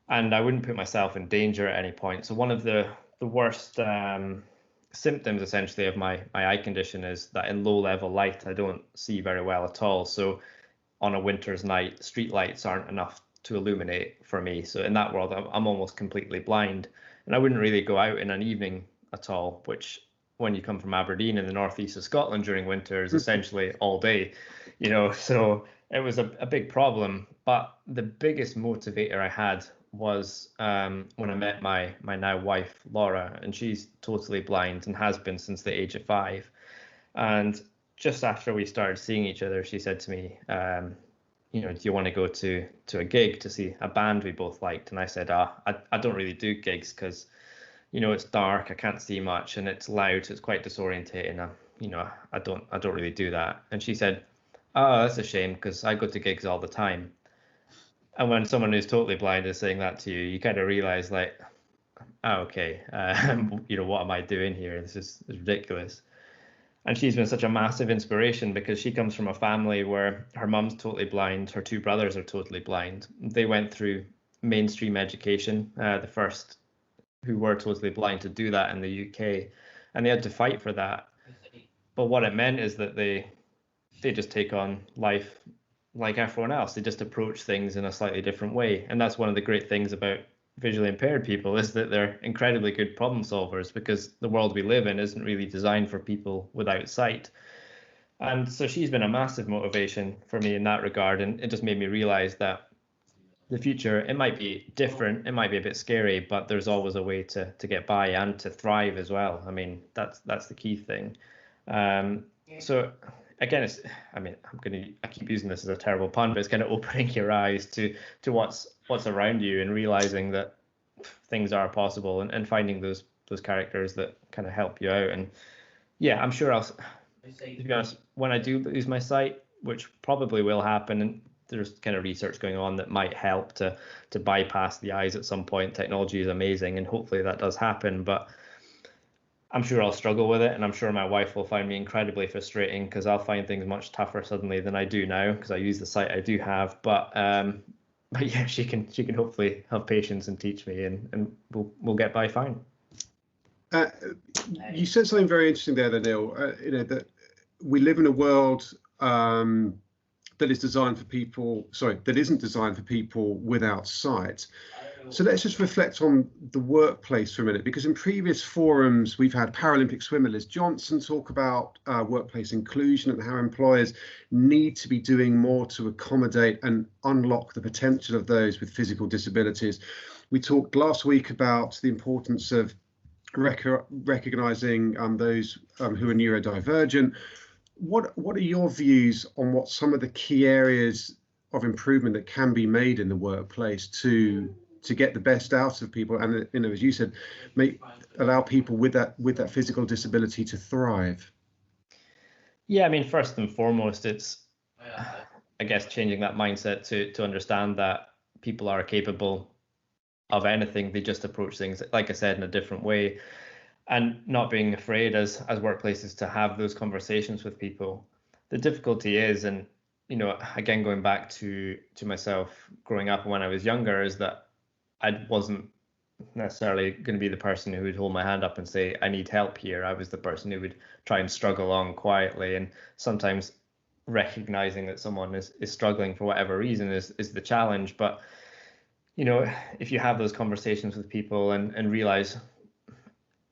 and I wouldn't put myself in danger at any point. So one of the worst symptoms essentially of my eye condition is that in low level light I don't see very well at all. So on a winter's night, street lights aren't enough to illuminate for me. So in that world, I'm almost completely blind, and I wouldn't really go out in an evening at all, which when you come from Aberdeen in the northeast of Scotland during winter is essentially all day, so it was a big problem. But the biggest motivator I had was when I met my now wife, Laura, and she's totally blind and has been since the age of 5. And just after we started seeing each other, she said to me, do you want to go to a gig to see a band we both liked? And I said, I don't really do gigs because, it's dark, I can't see much, and it's loud, so it's quite disorientating. I don't really do that. And she said, oh, that's a shame, because I go to gigs all the time. And when someone who's totally blind is saying that to you, you kind of realize like, oh, okay, what am I doing here? This is ridiculous. And she's been such a massive inspiration because she comes from a family where her mum's totally blind, her 2 brothers are totally blind. They went through mainstream education, the first who were totally blind to do that in the UK, and they had to fight for that. But what it meant is that they just take on life like everyone else. They just approach things in a slightly different way. And that's one of the great things about visually impaired people, is that they're incredibly good problem solvers, because the world we live in isn't really designed for people without sight. And so she's been a massive motivation for me in that regard. And it just made me realize that the future, it might be different, it might be a bit scary, but there's always a way to get by and to thrive as well. I mean, that's the key thing. So again, I keep using this as a terrible pun, but it's kind of opening your eyes to what's around you and realizing that things are possible, and finding those characters that kind of help you out. And yeah, I'm sure to be honest, when I do lose my sight, which probably will happen, and there's kind of research going on that might help to bypass the eyes at some point. Technology is amazing, and hopefully that does happen, but I'm sure I'll struggle with it, and I'm sure my wife will find me incredibly frustrating, because I'll find things much tougher suddenly than I do now, because I use the sight I do have. But yeah, she can hopefully have patience and teach me, and we'll get by fine. You said something very interesting there, Neil. That we live in a world that isn't designed for people without sight. So let's just reflect on the workplace for a minute, because in previous forums we've had Paralympic swimmer Liz Johnson talk about workplace inclusion and how employers need to be doing more to accommodate and unlock the potential of those with physical disabilities. We talked last week about the importance of recognising those who are neurodivergent. What are your views on what some of the key areas of improvement that can be made in the workplace to get the best out of people, and as you said, allow people with that physical disability to thrive? Yeah, I mean, first and foremost, it's I guess changing that mindset to understand that people are capable of anything. They just approach things, like I said, in a different way, and not being afraid as workplaces to have those conversations with people. The difficulty is, and again, going back to myself growing up when I was younger, is that I wasn't necessarily going to be the person who would hold my hand up and say, I need help here. I was the person who would try and struggle along quietly, and sometimes recognizing that someone is struggling for whatever reason is the challenge. But if you have those conversations with people and realize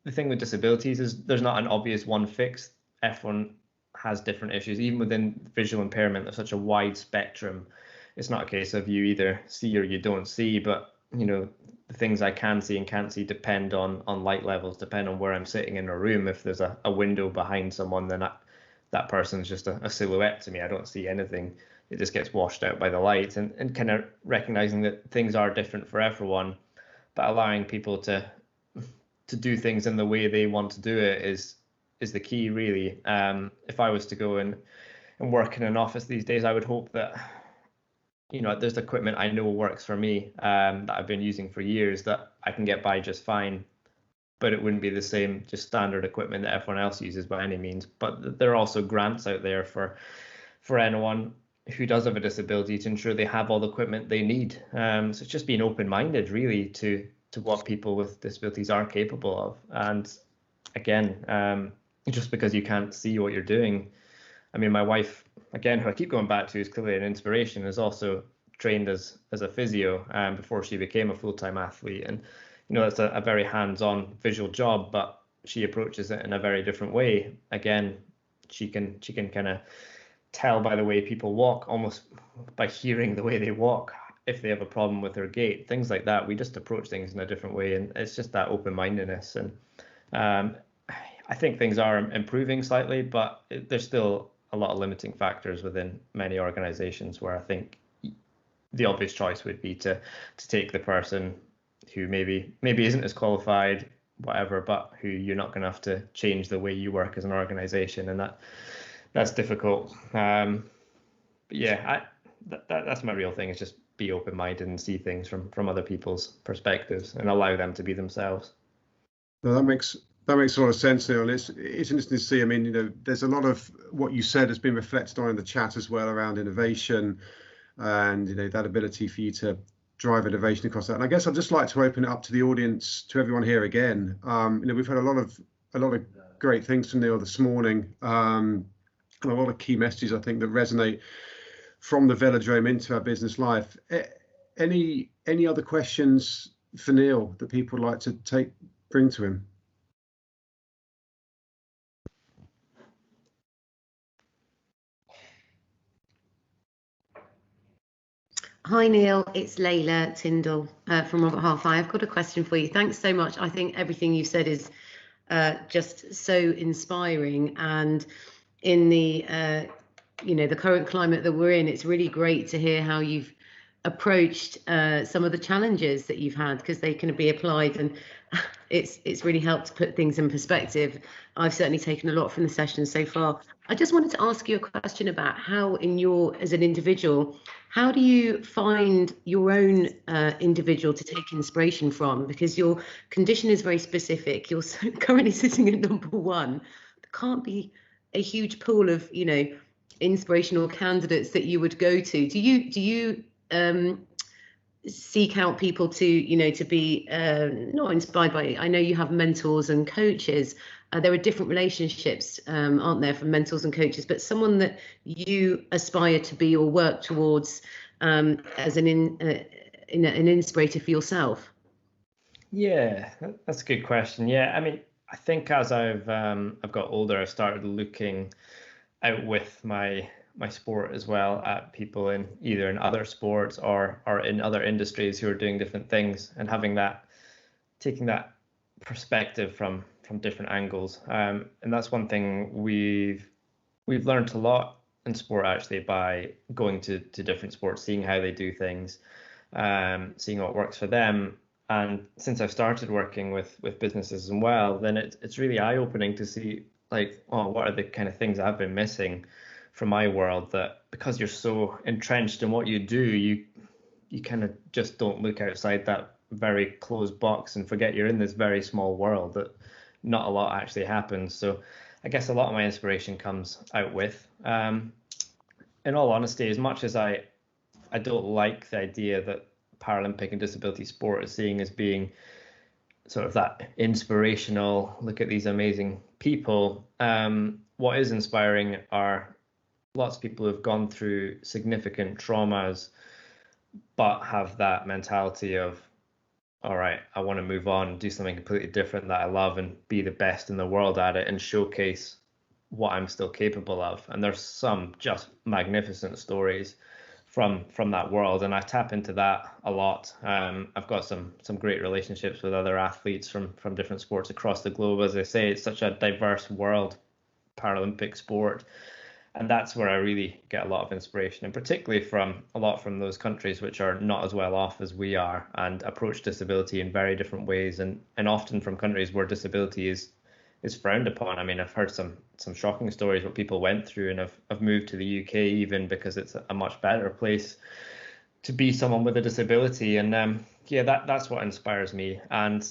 the thing with disabilities is there's not an obvious one fix. Everyone has different issues. Even within visual impairment, there's such a wide spectrum. It's not a case of you either see or you don't see, but the things I can see and can't see depend on light levels, depend on where I'm sitting in a room. If there's a window behind someone, then that person's just a silhouette to me. I don't see anything. It just gets washed out by the light, and kind of recognizing that things are different for everyone, but allowing people to do things in the way they want to do it is the key, really. If I was to go and work in an office these days, I would hope that there's equipment I know works for me, that I've been using for years, that I can get by just fine, but it wouldn't be the same just standard equipment that everyone else uses by any means. But there are also grants out there for anyone who does have a disability to ensure they have all the equipment they need. So it's just being open-minded, really, to what people with disabilities are capable of. And again, just because you can't see what you're doing, I mean, my wife, again, who I keep going back to, is clearly an inspiration, is also trained as a physio before she became a full-time athlete. And that's a very hands-on visual job, but she approaches it in a very different way. Again, she can kind of tell by the way people walk, almost by hearing the way they walk, if they have a problem with their gait, things like that. We just approach things in a different way, and it's just that open-mindedness. And I think things are improving slightly, but there's still a lot of limiting factors within many organizations, where I think the obvious choice would be to take the person who maybe isn't as qualified, whatever, but who you're not going to have to change the way you work as an organization, and that's difficult. But yeah, that's my real thing, is just be open-minded and see things from other people's perspectives and allow them to be themselves. Well, that makes a lot of sense, Neil. It's interesting to see. I mean, there's a lot of what you said has been reflected on in the chat as well around innovation, and that ability for you to drive innovation across that. And I guess I'd just like to open it up to the audience, to everyone here again. We've had a lot of great things from Neil this morning, and a lot of key messages, I think, that resonate from the velodrome into our business life. Any other questions for Neil that people would like to bring to him? Hi Neil, it's Layla Tyndall from Robert Half. I've got a question for you. Thanks so much. I think everything you said is just so inspiring, and in the the current climate that we're in, it's really great to hear how you've approached some of the challenges that you've had, because they can be applied, and it's really helped to put things in perspective. I've certainly taken a lot from the session so far. I just wanted to ask you a question about how, as an individual, how do you find your own individual to take inspiration from? Because your condition is very specific. You're currently sitting at #1. There can't be a huge pool of inspirational candidates that you would go to. Do you seek out people to be not inspired by? I know you have mentors and coaches. There are different relationships, aren't there, for mentors and coaches, but someone that you aspire to be or work towards as an inspirator for yourself? Yeah, that's a good question. Yeah, I mean, I think as I've got older, I've started looking out with my sport as well at people in either in other sports or in other industries who are doing different things, and having that, taking that perspective from different angles. And that's one thing we've learned a lot in sport actually by going to different sports, seeing how they do things, seeing what works for them. And since I've started working with businesses as well, then it's really eye-opening to see, like, oh, what are the kind of things I've been missing from my world, that because you're so entrenched in what you do, you kind of just don't look outside that very closed box and forget you're in this very small world that not a lot actually happens. So I guess a lot of my inspiration comes out with. In all honesty, as much as I don't like the idea that Paralympic and disability sport is seen as being sort of that inspirational, look at these amazing people. What is inspiring are lots of people who've gone through significant traumas, but have that mentality of, all right, I want to move on, do something completely different that I love, and be the best in the world at it, and showcase what I'm still capable of. And there's some just magnificent stories from that world, and I tap into that a lot. I've got some great relationships with other athletes from different sports across the globe. As I say, it's such a diverse world, Paralympic sport, and that's where I really get a lot of inspiration, and particularly from those countries which are not as well off as we are, and approach disability in very different ways, and often from countries where disability is frowned upon. I mean, I've heard some shocking stories what people went through, and have moved to the UK even because it's a much better place to be someone with a disability. And yeah, that's what inspires me. And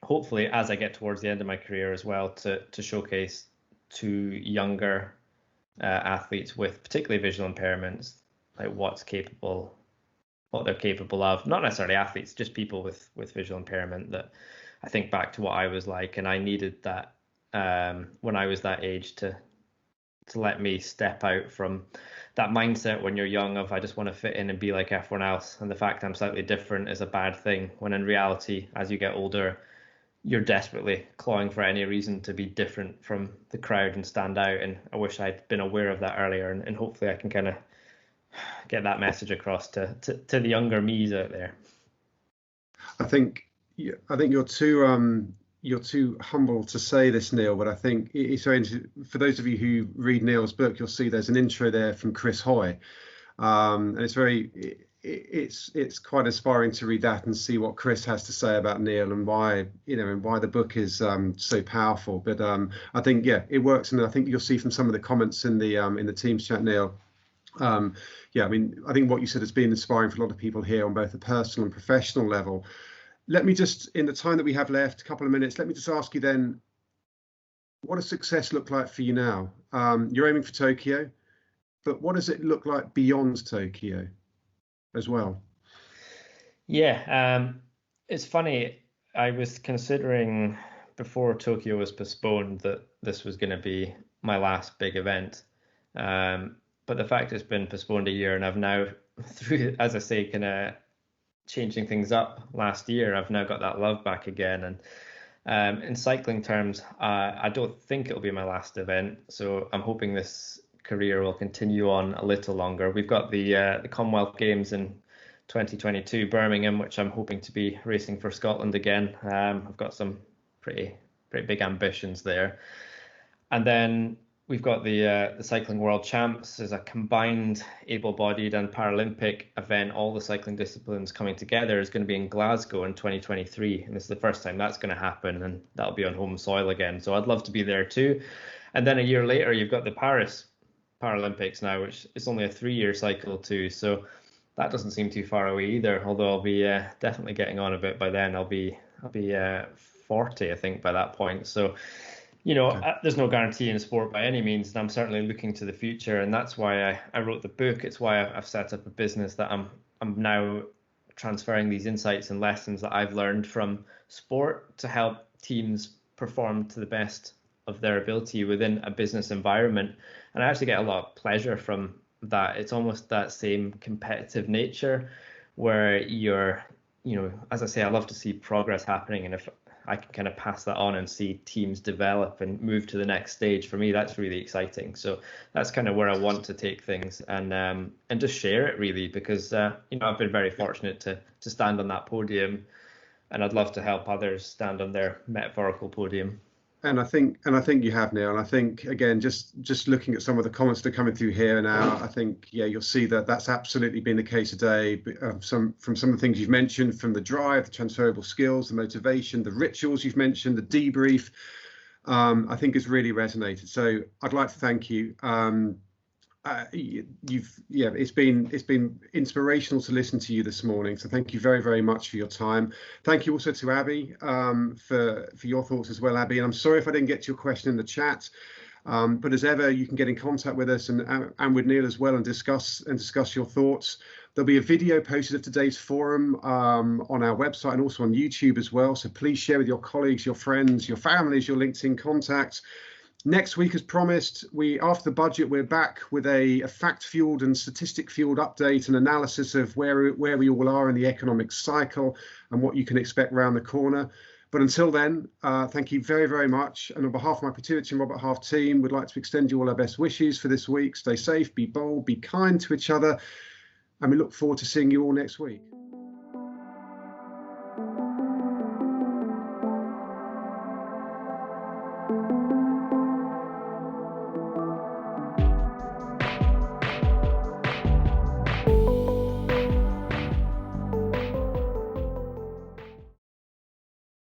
hopefully, as I get towards the end of my career as well, to showcase to younger athletes with particularly visual impairments, like what they're capable of. Not necessarily athletes, just people with visual impairment. That I think back to what I was like, and I needed that when I was that age to let me step out from that mindset when you're young of, I just want to fit in and be like everyone else, and the fact I'm slightly different is a bad thing, when in reality, as you get older, you're desperately clawing for any reason to be different from the crowd and stand out. And I wish I'd been aware of that earlier, and hopefully I can kind of get that message across to the younger me's out there. I think you're too humble to say this, Neil, but I think it's very interesting. For those of you who read Neil's book, you'll see there's an intro there from Chris Hoy, and it's quite inspiring to read that and see what Chris has to say about Neil, and why the book is so powerful. But I think, yeah, it works, and I think you'll see from some of the comments in the Teams chat, Neil. Yeah, I mean, I think what you said has been inspiring for a lot of people here on both a personal and professional level. Let me just, in the time that we have left, a couple of minutes, let me just ask you then, what does success look like for you now? You're aiming for Tokyo, but what does it look like beyond Tokyo as well? Yeah, it's funny. I was considering before Tokyo was postponed that this was going to be my last big event. But the fact it's been postponed a year, and I've now, through, as I say, kind of changing things up last year, I've now got that love back again. And in cycling terms, I don't think it'll be my last event. So I'm hoping this career will continue on a little longer. We've got the Commonwealth Games in 2022, Birmingham, which I'm hoping to be racing for Scotland again. I've got some pretty big ambitions there. And then we've got the Cycling World Champs as a combined able-bodied and Paralympic event. All the cycling disciplines coming together is going to be in Glasgow in 2023. And this is the first time that's going to happen, and that'll be on home soil again. So I'd love to be there too. And then a year later, you've got the Paris Paralympics now, which is only a 3-year cycle too. So that doesn't seem too far away either, although I'll be definitely getting on a bit by then. I'll be 40, I think, by that point. So, you know, okay, there's no guarantee in sport by any means, and I'm certainly looking to the future, and that's why I wrote the book. It's why I've set up a business that I'm now transferring these insights and lessons that I've learned from sport to help teams perform to the best of their ability within a business environment. And I actually get a lot of pleasure from that. It's almost that same competitive nature where you're, as I say, I love to see progress happening, and if I can kind of pass that on and see teams develop and move to the next stage, for me, that's really exciting. So that's kind of where I want to take things, and just share it really, because I've been very fortunate to stand on that podium, and I'd love to help others stand on their metaphorical podium. And I think you have, Neil. And I think, again, just looking at some of the comments that are coming through here now, I think, yeah, you'll see that that's absolutely been the case today. From some of the things you've mentioned, from the drive, the transferable skills, the motivation, the rituals you've mentioned, the debrief, I think it's really resonated. So I'd like to thank you. It's been inspirational to listen to you this morning, so thank you very, very much for your time. Thank you also to Abby for your thoughts as well, Abby, and I'm sorry if I didn't get to your question in the chat, but as ever, you can get in contact with us and with Neil as well, and discuss your thoughts. There'll be a video posted of today's forum on our website and also on YouTube as well, so please share with your colleagues, your friends, your families, your LinkedIn contacts. Next week, as promised, after the budget, we're back with a fact-fueled and statistic-fueled update and analysis of where we all are in the economic cycle and what you can expect around the corner. But until then, thank you very, very much. And on behalf of my Protiviti and Robert Half team, we'd like to extend you all our best wishes for this week. Stay safe, be bold, be kind to each other, and we look forward to seeing you all next week.